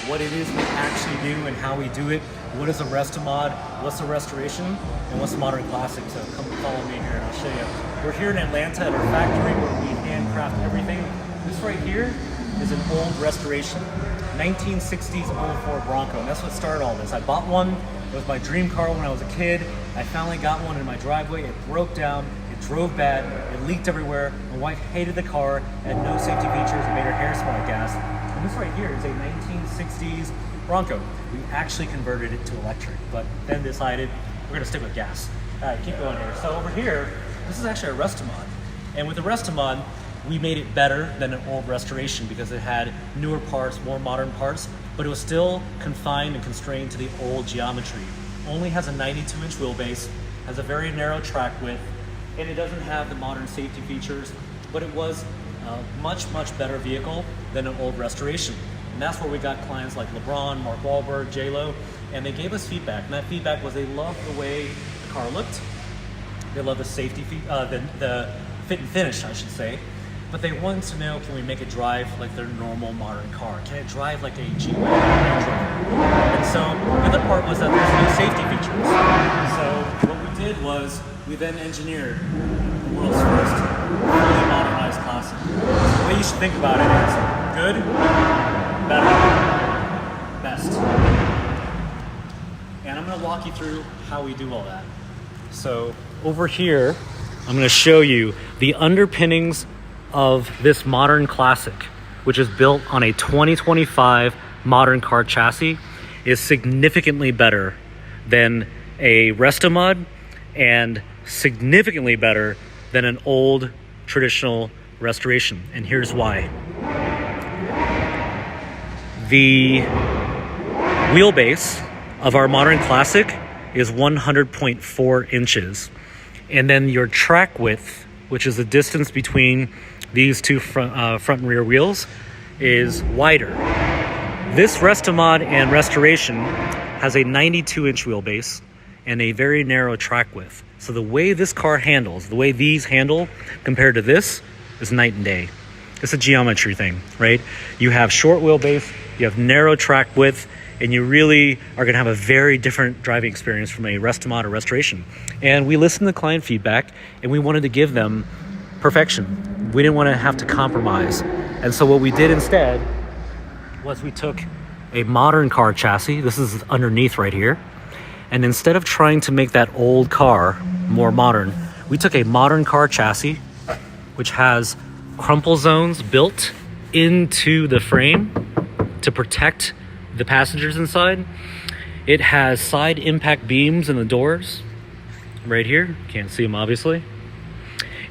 what it is we actually do and how we do it. What is a Restomod, what's a restoration, and what's a modern classic. So come follow me here and I'll show you. We're here in Atlanta at our factory where we handcraft everything. This right here is an old restoration, 1960s old Ford Bronco, and that's what started all this. I bought one, it was my dream car when I was a kid. I finally got one in my driveway, it broke down, it drove bad, it leaked everywhere. My wife hated the car, it had no safety features, it made her hair smell like gas. And this right here is a 1960s Bronco. We actually converted it to electric, but then decided we're gonna stick with gas. All right, keep going here. So over here, this is actually a Restomod. And with the Restomod, we made it better than an old restoration because it had newer parts, more modern parts, but it was still confined and constrained to the old geometry. Only has a 92-inch wheelbase, has a very narrow track width, and it doesn't have the modern safety features, but it was a much, much better vehicle than an old restoration. And that's where we got clients like LeBron, Mark Wahlberg, J-Lo, and they gave us feedback. And that feedback was they loved the way the car looked, they loved the safety, the fit and finish, I should say. But they wanted to know, can we make it drive like their normal modern car? Can it drive like a G-Wagon? And so the other part was that there's no safety features. So what we did was we then engineered the world's first fully modernized classic. So the way you should think about it is good, better, best. And I'm going to walk you through how we do all that. So over here, I'm going to show you the underpinnings of this modern classic, which is built on a 2025 modern car chassis, is significantly better than a Restomod and significantly better than an old traditional restoration. And here's why. The wheelbase of our modern classic is 100.4 inches. And then your track width, which is the distance between these two front and rear wheels, is wider. This Restomod and restoration has a 92-inch wheelbase and a very narrow track width. So the way this car handles, the way these handle compared to this, is night and day. It's a geometry thing, right? You have short wheelbase, you have narrow track width, and you really are gonna have a very different driving experience from a Restomod or restoration. And we listened to client feedback and we wanted to give them perfection. We didn't want to have to compromise. And so what we did instead was we took a modern car chassis, this is underneath right here, and instead of trying to make that old car more modern, we took a modern car chassis, which has crumple zones built into the frame to protect the passengers inside. It has side impact beams in the doors right here. Can't see them obviously.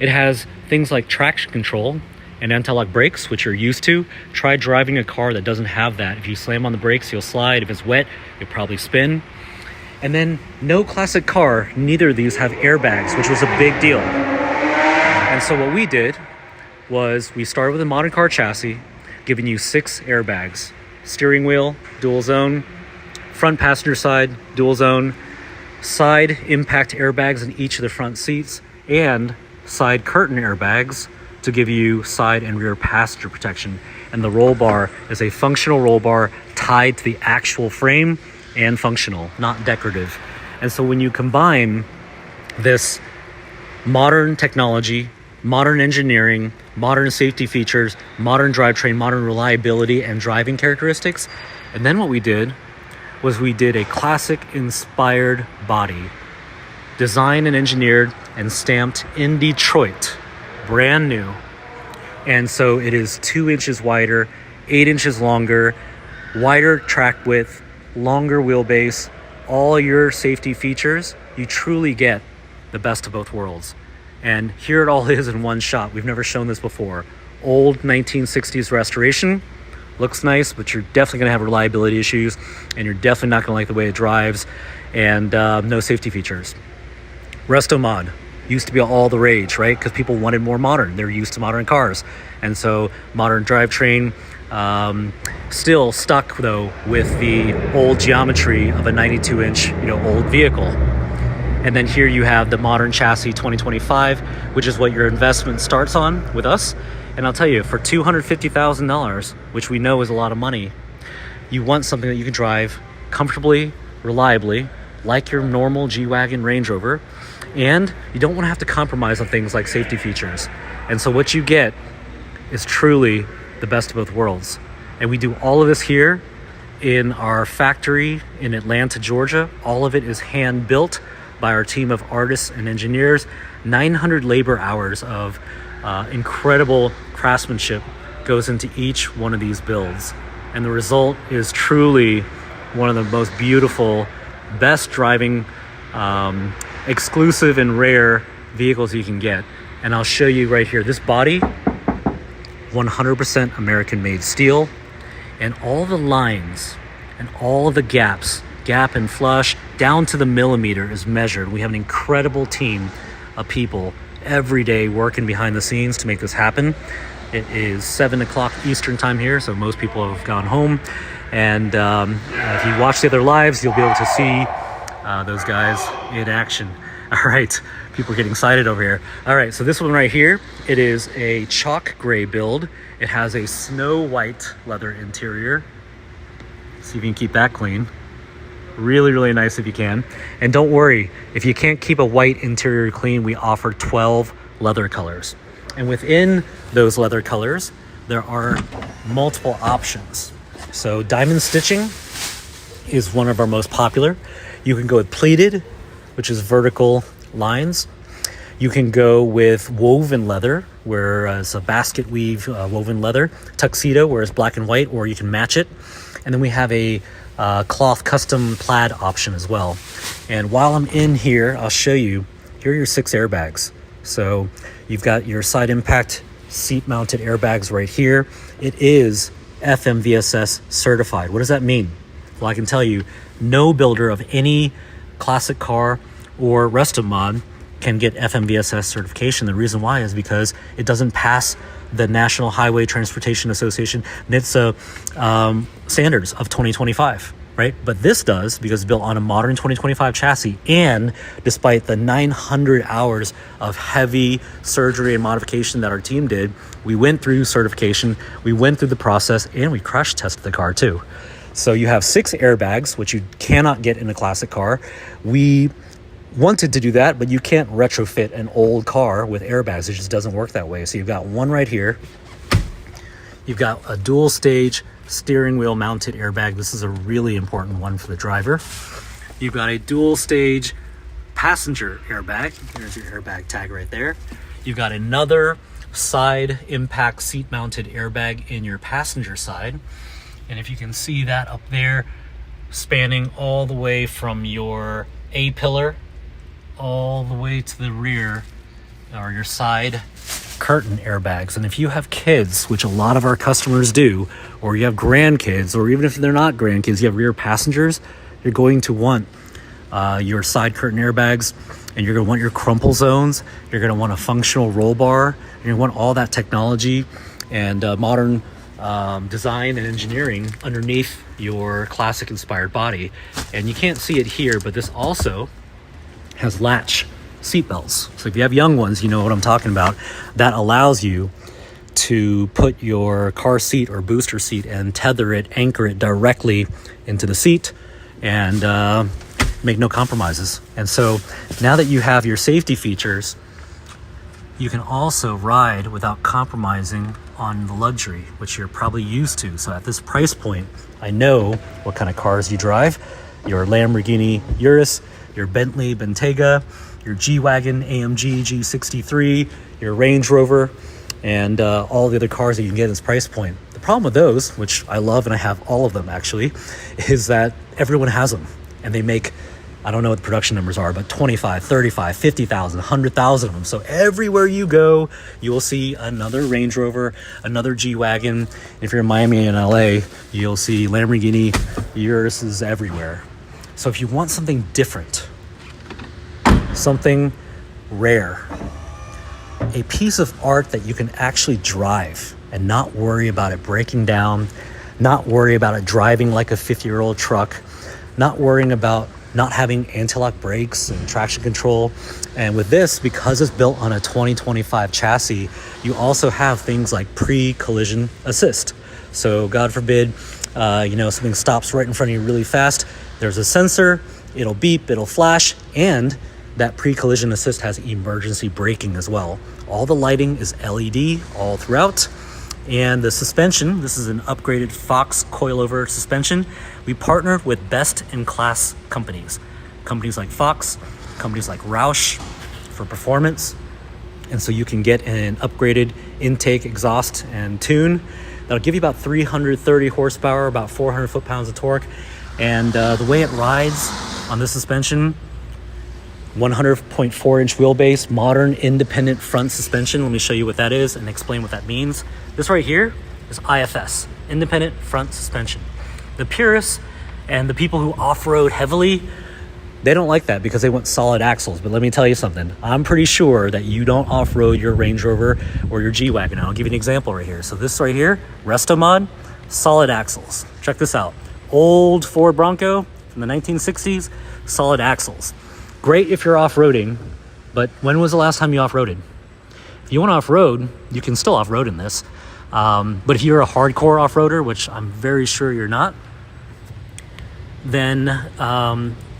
It has things like traction control and anti-lock brakes, which you're used to. Try driving a car that doesn't have that. If you slam on the brakes, you'll slide. If it's wet, you'll probably spin. And then no classic car, neither of these have airbags, which was a big deal. And so what we did was we started with a modern car chassis, giving you 6 airbags. Steering wheel, dual zone, front passenger side, dual zone, side impact airbags in each of the front seats, and side curtain airbags to give you side and rear passenger protection. And the roll bar is a functional roll bar tied to the actual frame and functional, not decorative. And so when you combine this modern technology, modern engineering, modern safety features, modern drivetrain, modern reliability and driving characteristics, and then what we did was we did a classic inspired body, designed and engineered and stamped in Detroit, brand new. And so it is 2 inches wider, 8 inches longer, wider track width, longer wheelbase, all your safety features. You truly get the best of both worlds. And here it all is in one shot. We've never shown this before. Old 1960s restoration, looks nice, but you're definitely gonna have reliability issues and you're definitely not gonna like the way it drives, and no safety features. Restomod used to be all the rage, right? Because people wanted more modern. They're used to modern cars. And so modern drivetrain, still stuck though with the old geometry of a 92-inch, old vehicle. And then here you have the modern chassis 2025, which is what your investment starts on with us. And I'll tell you, for $250,000, which we know is a lot of money, You want something that you can drive comfortably, reliably, like your normal G-Wagon Range Rover, and you don't want to have to compromise on things like safety features. And so what you get is truly the best of both worlds. And we do all of this here in our factory in Atlanta, Georgia. All of it is hand built by our team of artists and engineers. 900 labor hours of incredible craftsmanship goes into each one of these builds. And the result is truly one of the most beautiful, best driving, exclusive and rare vehicles you can get. And I'll show you right here. This body, 100% American made steel, and all the lines and all of the gaps, gap and flush, down to the millimeter is measured. We have an incredible team of people every day working behind the scenes to make this happen. It is 7 o'clock Eastern time here, so most people have gone home. And if you watch the other lives, you'll be able to see those guys in action. All right, people are getting excited over here. All right, so this one right here, it is a chalk gray build. It has a snow white leather interior. See if you can keep that clean. Really, really nice if you can. And don't worry, if you can't keep a white interior clean, we offer 12 leather colors. And within those leather colors, there are multiple options. So diamond stitching is one of our most popular. You can go with pleated, which is vertical lines. You can go with woven leather, where it's a basket weave woven leather. Tuxedo, where it's black and white, or you can match it. And then we have a cloth custom plaid option as well. And while I'm in here, I'll show you, here are your 6 airbags. So you've got your side impact seat mounted airbags right here. It is FMVSS certified. What does that mean? Well, I can tell you, no builder of any classic car or resto mod can get FMVSS certification. The reason why is because it doesn't pass the National Highway Transportation Association NHTSA standards of 2025, right? But this does, because it's built on a modern 2025 chassis, and despite the 900 hours of heavy surgery and modification that our team did, we went through certification, we went through the process, and we crash tested the car too. So you have 6 airbags, which you cannot get in a classic car. We wanted to do that, but you can't retrofit an old car with airbags. It just doesn't work that way. So you've got one right here. You've got a dual stage steering wheel mounted airbag. This is a really important one for the driver. You've got a dual stage passenger airbag. Here's your airbag tag right there. You've got another side impact seat mounted airbag in your passenger side. And if you can see that up there, spanning all the way from your A-pillar all the way to the rear, or your side curtain airbags. And if you have kids, which a lot of our customers do, or you have grandkids, or even if they're not grandkids, you have rear passengers, you're going to want your side curtain airbags, and you're going to want your crumple zones. You're going to want a functional roll bar. You're going to want all that technology and modern design and engineering underneath your classic inspired body. And you can't see it here, but this also has latch seat belts. So if you have young ones, you know what I'm talking about. That allows you to put your car seat or booster seat and tether it, anchor it directly into the seat, and make no compromises. And so now that you have your safety features, you can also ride without compromising on the luxury, which you're probably used to. So at this price point, I know what kind of cars you drive. Your Lamborghini Urus, your Bentley Bentayga, your G-Wagon AMG G63, your Range Rover, and all the other cars that you can get at this price point. The problem with those, which I love and I have all of them actually, is that everyone has them. And they make, I don't know what the production numbers are, but 25, 35, 50,000, 100,000 of them. So everywhere you go, you will see another Range Rover, another G-Wagon. If you're in Miami and LA, you'll see Lamborghini Uruses everywhere. So if you want something different, something rare, a piece of art that you can actually drive and not worry about it breaking down, not worry about it driving like a 50-year-old truck, not worrying about not having anti-lock brakes and traction control. And with this, because it's built on a 2025 chassis, you also have things like pre-collision assist. So God forbid something stops right in front of you really fast, there's a sensor, it'll beep, it'll flash, and that pre-collision assist has emergency braking as well. All the lighting is LED all throughout. And the suspension, this is an upgraded Fox coilover suspension. We partnered with best-in-class companies. Companies like Fox, companies like Roush for performance. And so you can get an upgraded intake, exhaust, and tune. That'll give you about 330 horsepower, about 400 foot-pounds of torque. And the way it rides on this suspension, 100.4-inch wheelbase, modern independent front suspension. Let me show you what that is and explain what that means. This right here is IFS, independent front suspension. The purists and the people who off-road heavily, they don't like that because they want solid axles. But let me tell you something. I'm pretty sure that you don't off-road your Range Rover or your G-Wagon. I'll give you an example right here. So this right here, Resto Mod, solid axles. Check this out. Old Ford Bronco from the 1960s, solid axles. Great if you're off-roading, but when was the last time you off-roaded? If you want to off-road, you can still off-road in this. But if you're a hardcore off-roader, which I'm very sure you're not, then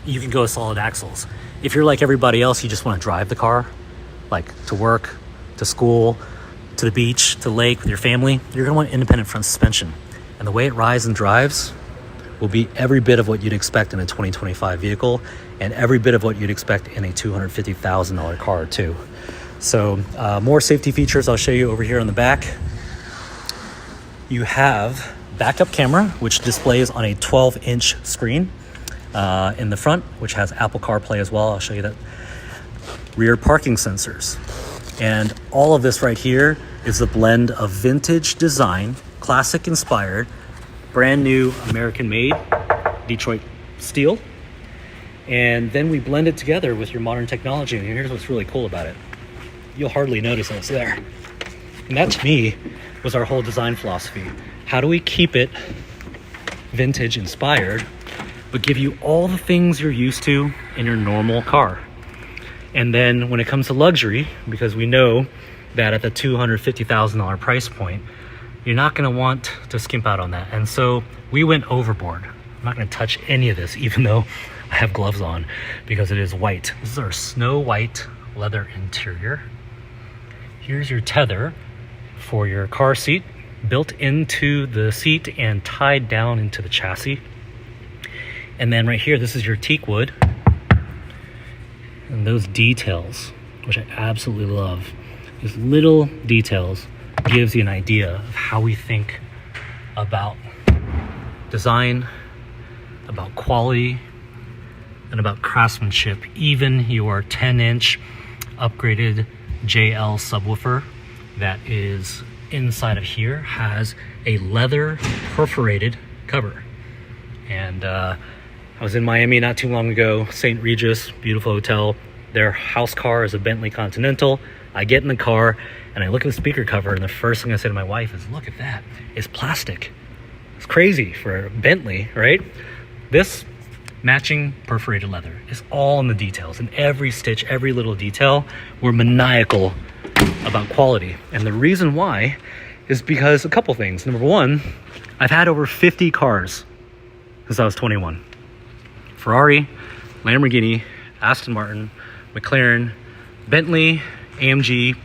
you can go with solid axles. If you're like everybody else, you just want to drive the car, like to work, to school, to the beach, to the lake with your family, you're going to want independent front suspension. And the way it rides and drives will be every bit of what you'd expect in a 2025 vehicle and every bit of what you'd expect in a $250,000 car too. So more safety features I'll show you over here on the back. You have backup camera, which displays on a 12-inch screen in the front, which has Apple CarPlay as well. I'll show you that. Rear parking sensors. And all of this right here is a blend of vintage design, classic inspired, brand new American made Detroit steel. And then we blend it together with your modern technology. And here's what's really cool about it. You'll hardly notice that it's there. And that to me was our whole design philosophy. How do we keep it vintage inspired, but give you all the things you're used to in your normal car? And then when it comes to luxury, because we know that at the $250,000 price point, you're not going to want to skimp out on that. And so we went overboard. I'm not going to touch any of this, even though I have gloves on, because it is white. This is our snow white leather interior. Here's your tether for your car seat, built into the seat and tied down into the chassis. And then right here, this is your teak wood. And those details, which I absolutely love, these little details gives you an idea of how we think about design, about quality, and about craftsmanship. Even your 10-inch upgraded JL subwoofer that is inside of here has a leather perforated cover. And I was in Miami not too long ago, St. Regis, beautiful hotel. Their house car is a Bentley Continental. I get in the car and I look at the speaker cover, and the first thing I say to my wife is, look at that, it's plastic. It's crazy for Bentley, right? This matching perforated leather is all in the details. In every stitch, every little detail, we're maniacal about quality. And the reason why is because a couple things. Number one, I've had over 50 cars since I was 21. Ferrari, Lamborghini, Aston Martin, McLaren, Bentley, AMG,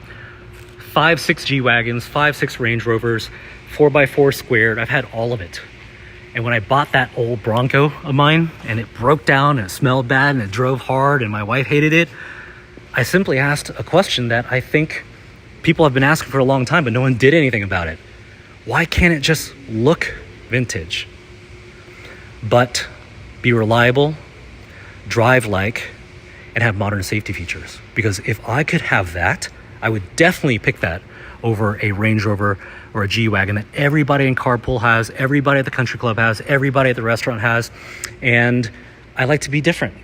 5-6 G-Wagons, 5-6 Range Rovers, 4x4 squared. I've had all of it. And when I bought that old Bronco of mine and it broke down and it smelled bad and it drove hard and my wife hated it, I simply asked a question that I think people have been asking for a long time, but no one did anything about it. Why can't it just look vintage, but be reliable, drive like, and have modern safety features? Because if I could have that, I would definitely pick that over a Range Rover or a G-Wagon that everybody in carpool has, everybody at the country club has, everybody at the restaurant has. And I like to be different.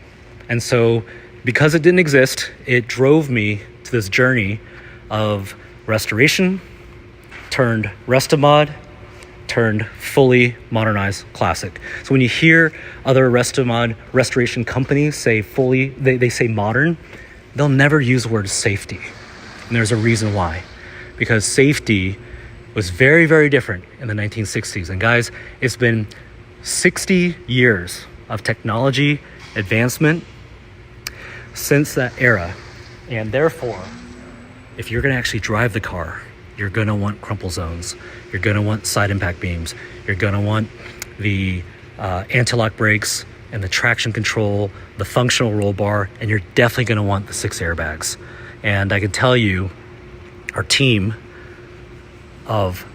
And so because it didn't exist, it drove me to this journey of restoration turned Restomod turned fully modernized classic. So when you hear other Restomod restoration companies say fully, they say modern, they'll never use the word safety. And there's a reason why. Because safety was very, very different in the 1960s. And guys, it's been 60 years of technology advancement since that era. And therefore, if you're going to actually drive the car, you're going to want crumple zones. You're going to want side impact beams. You're going to want the anti-lock brakes and the traction control, the functional roll bar, and you're definitely going to want the 6 airbags. And I can tell you, our team of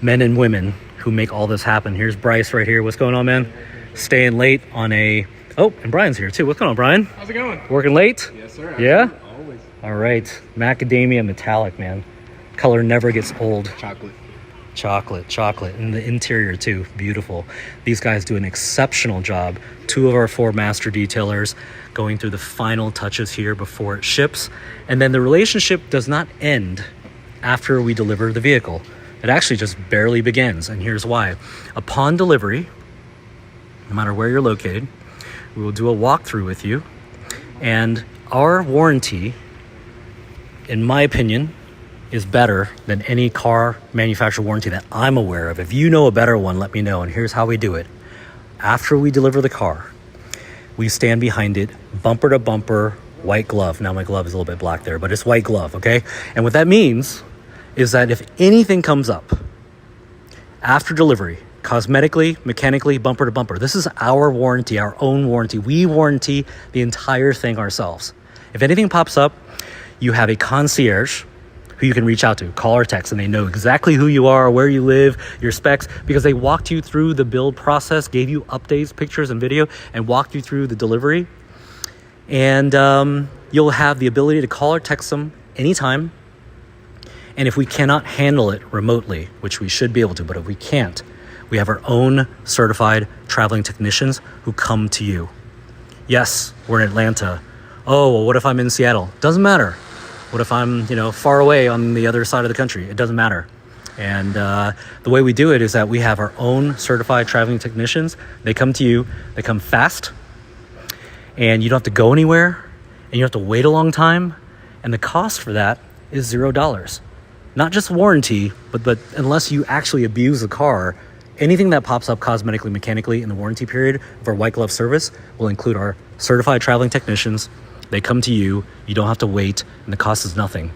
men and women who make all this happen. Here's Bryce right here. What's going on, man? Staying late on a... Oh, and Brian's here too. What's going on, Brian? How's it going? Working late? Yes, sir. Yeah? Always. All right. Macadamia metallic, man. Color never gets old. Chocolate. And the interior too, beautiful. These guys do an exceptional job. 2 of our 4 master detailers going through the final touches here before it ships. And then the relationship does not end after we deliver the vehicle. It actually just barely begins, and here's why. Upon delivery, no matter where you're located, we will do a walkthrough with you, and our warranty, in my opinion, is better than any car manufacturer warranty that I'm aware of. If you know a better one, let me know, and here's how we do it. After we deliver the car, we stand behind it, bumper to bumper, white glove. Now my glove is a little bit black there, but it's white glove, okay? And what that means is that if anything comes up after delivery, cosmetically, mechanically, bumper to bumper, this is our warranty, our own warranty. We warranty the entire thing ourselves. If anything pops up, you have a concierge who you can reach out to, call or text, and they know exactly who you are, where you live, your specs, because they walked you through the build process, gave you updates, pictures, and video, and walked you through the delivery. And you'll have the ability to call or text them anytime. And if we cannot handle it remotely, which we should be able to, but if we can't, we have our own certified traveling technicians who come to you. Yes, we're in Atlanta. Oh, well, what if I'm in Seattle? Doesn't matter. What if I'm, far away on the other side of the country? It doesn't matter. And the way we do it is that we have our own certified traveling technicians. They come to you. They come fast. And you don't have to go anywhere. And you don't have to wait a long time. And the cost for that is $0. Not just warranty, but unless you actually abuse the car, anything that pops up cosmetically, mechanically in the warranty period of our white glove service will include our certified traveling technicians. They come to you, you don't have to wait, and the cost is nothing.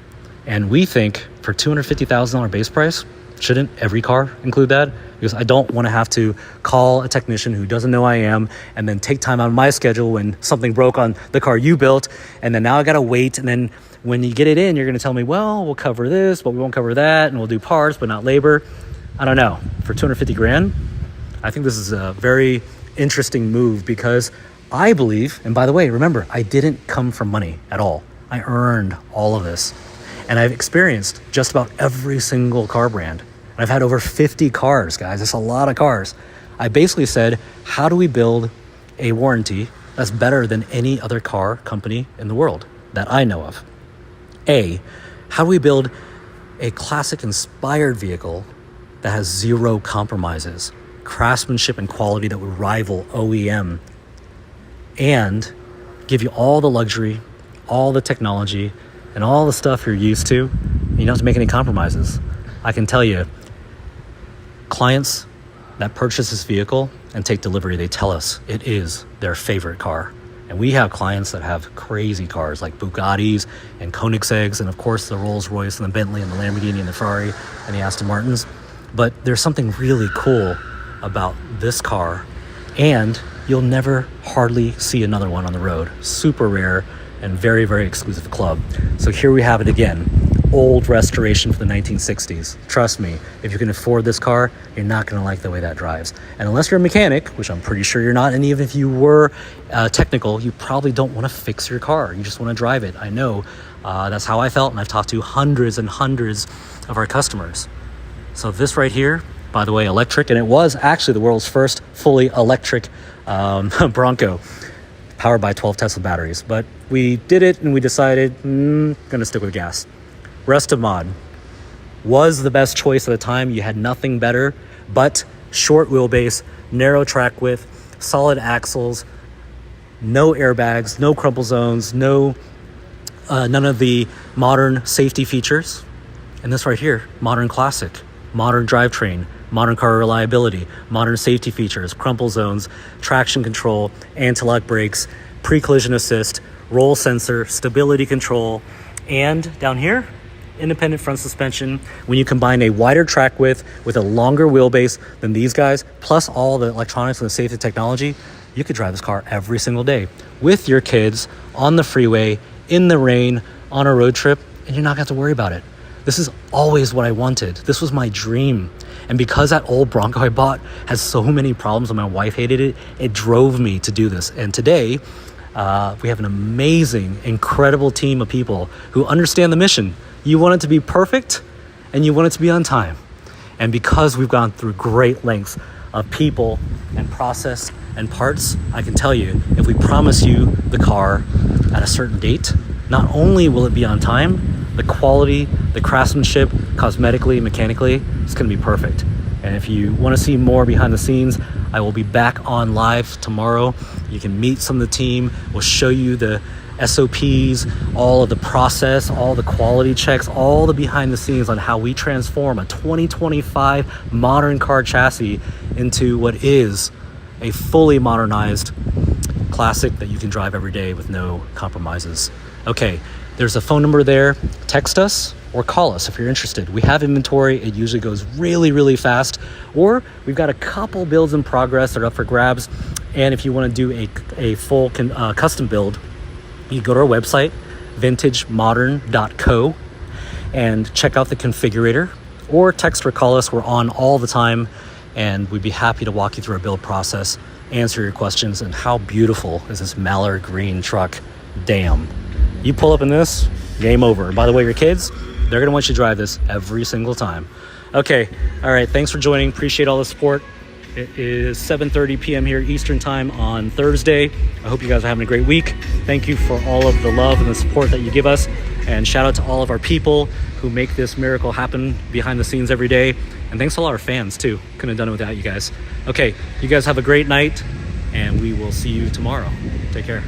And we think for $250,000 base price, shouldn't every car include that? Because I don't want to have to call a technician who doesn't know I am and then take time out of my schedule when something broke on the car you built, and then now I got to wait, and then when you get it in, you're going to tell me, well, we'll cover this, but we won't cover that, and we'll do parts, but not labor. I don't know. For $250,000, I think this is a very interesting move because I believe, and by the way, remember, I didn't come from money at all. I earned all of this. And I've experienced just about every single car brand. I've had over 50 cars, guys. That's a lot of cars. I basically said, how do we build a warranty that's better than any other car company in the world that I know of? How do we build a classic inspired vehicle that has 0 compromises, craftsmanship and quality that would rival OEM, and give you all the luxury, all the technology, and all the stuff you're used to, and you don't have to make any compromises. I can tell you, clients that purchase this vehicle and take delivery, they tell us it is their favorite car. And we have clients that have crazy cars like Bugattis and Koenigsegg's, and of course the Rolls Royce and the Bentley and the Lamborghini and the Ferrari and the Aston Martins. But there's something really cool about this car, and you'll never hardly see another one on the road. Super rare and very, very exclusive club. So here we have it again. Old restoration from the 1960s. Trust me, if you can afford this car, you're not gonna like the way that drives. And unless you're a mechanic, which I'm pretty sure you're not, and even if you were technical, you probably don't wanna fix your car. You just wanna drive it. I know, that's how I felt, and I've talked to hundreds and hundreds of our customers. So this right here, by the way, electric, and it was actually the world's first fully electric Bronco, powered by 12 Tesla batteries. But we did it and we decided, gonna stick with gas. Rest of Mod was the best choice at the time. You had nothing better, but short wheelbase, narrow track width, solid axles, no airbags, no crumple zones, none of the modern safety features. And this right here, modern classic. modern drivetrain, modern car reliability, modern safety features, crumple zones, traction control, anti-lock brakes, pre-collision assist, roll sensor, stability control, and down here, independent front suspension. When you combine a wider track width with a longer wheelbase than these guys, plus all the electronics and the safety technology, you could drive this car every single day with your kids on the freeway, in the rain, on a road trip, and you're not gonna have to worry about it. This is always what I wanted. This was my dream. And because that old Bronco I bought has so many problems and my wife hated it, it drove me to do this. And today, we have an amazing, incredible team of people who understand the mission. You want it to be perfect and you want it to be on time. And because we've gone through great lengths of people and process and parts, I can tell you, if we promise you the car at a certain date, not only will it be on time, the quality, the craftsmanship, cosmetically, mechanically, it's gonna be perfect. And if you wanna see more behind the scenes, I will be back on live tomorrow. You can meet some of the team. We'll show you the SOPs, all of the process, all the quality checks, all the behind the scenes on how we transform a 2025 modern car chassis into what is a fully modernized classic that you can drive every day with no compromises. Okay, there's a phone number there. Text us or call us if you're interested. We have inventory. It usually goes really, really fast. Or we've got a couple builds in progress that are up for grabs. And if you want to do a full custom build, you go to our website, vintagemodern.co, and check out the configurator. Or text or call us. We're on all the time. And we'd be happy to walk you through our build process, answer your questions. And how beautiful is this mallard green truck? Damn. You pull up in this, game over. And by the way, your kids, they're gonna want you to drive this every single time. Okay, all right, thanks for joining. Appreciate all the support. It is 7:30 p.m. here Eastern time on Thursday. I hope you guys are having a great week. Thank you for all of the love and the support that you give us. And shout out to all of our people who make this miracle happen behind the scenes every day. And thanks to all our fans too. Couldn't have done it without you guys. Okay, you guys have a great night and we will see you tomorrow. Take care.